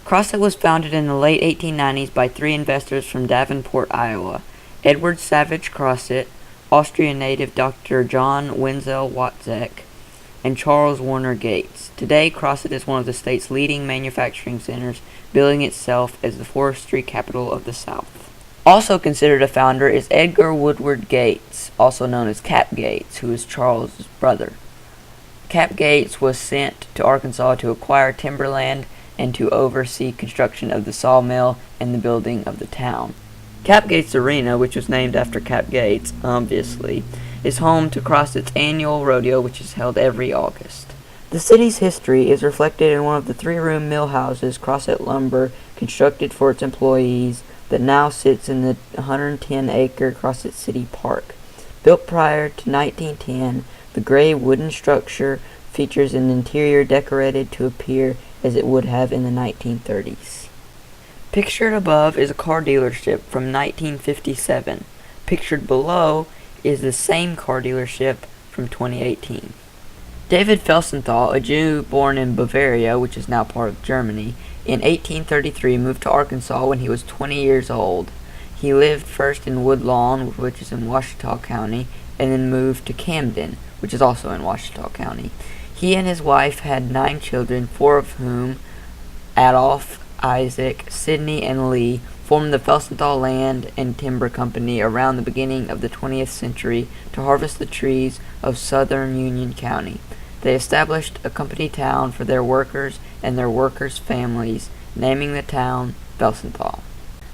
Crossett was founded in the late 1890s by three investors from Davenport, Iowa: Edward Savage Crossett, Austrian native Dr. John Wenzel Watzek, and Charles Warner Gates. Today, Crossett is one of the state's leading manufacturing centers, billing itself as the forestry capital of the South. Also considered a founder is Edgar Woodward Gates, also known as Cap Gates, who is Charles's brother. Cap Gates was sent to Arkansas to acquire timberland and to oversee construction of the sawmill and the building of the town. Cap Gates Arena, which was named after Cap Gates, obviously, is home to Crossett's annual rodeo, which is held every August. The city's history is reflected in one of the three-room mill houses Crossett Lumber constructed for its employees that now sits in the 110-acre Crossett City Park. Built prior to 1910, the gray wooden structure features an interior decorated to appear as it would have in the 1930s. Pictured above is a car dealership from 1957. Pictured below is the same car dealership from 2018. David Felsenthal, a Jew born in Bavaria, which is now part of Germany, in 1833 moved to Arkansas when he was 20 years old. He lived first in Woodlawn, which is in Ouachita County, and then moved to Camden, which is also in Ouachita County. He and his wife had 9 children, 4 of whom, Adolph, Isaac, Sidney, and Lee, formed the Felsenthal Land and Timber Company around the beginning of the 20th century to harvest the trees of southern Union County. They established a company town for their workers and their workers' families, naming the town Felsenthal.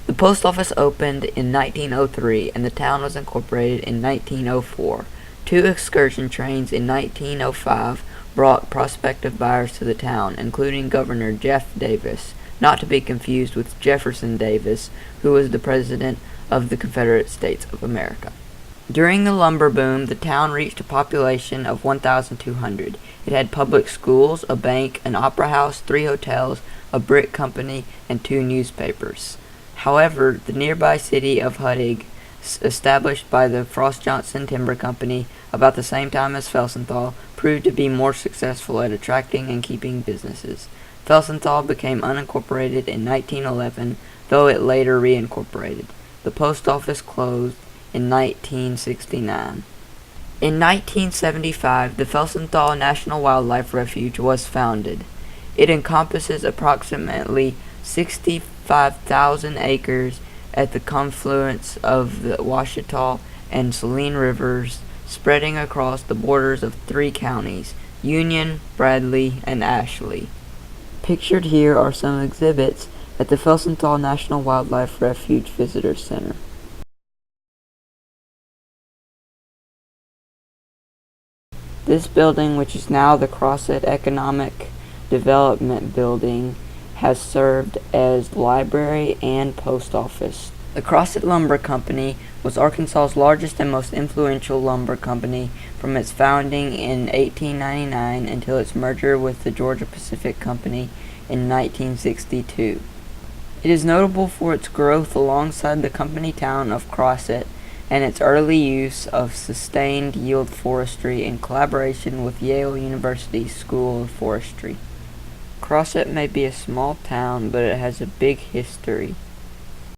The post office opened in 1903 and the town was incorporated in 1904. 2 excursion trains in 1905 brought prospective buyers to the town, including Governor Jeff Davis, not to be confused with Jefferson Davis, who was the President of the Confederate States of America. During the lumber boom, the town reached a population of 1,200. It had public schools, a bank, an opera house, 3 hotels, a brick company, and 2 newspapers. However, the nearby city of Huttig, established by the Frost Johnson Timber Company about the same time as Felsenthal, proved to be more successful at attracting and keeping businesses. Felsenthal became unincorporated in 1911, though it later reincorporated. The post office closed in 1969. In 1975, the Felsenthal National Wildlife Refuge was founded. It encompasses approximately 65,000 acres at the confluence of the Ouachita and Saline rivers, spreading across the borders of 3 counties, Union, Bradley, and Ashley. Pictured here are some exhibits at the Felsenthal National Wildlife Refuge Visitor Center. This building, which is now the Crossett Economic Development Building, has served as library and post office. The Crossett Lumber Company was Arkansas's largest and most influential lumber company from its founding in 1899 until its merger with the Georgia Pacific Company in 1962. It is notable for its growth alongside the company town of Crossett and its early use of sustained yield forestry in collaboration with Yale University's School of Forestry. Crossett may be a small town, but it has a big history.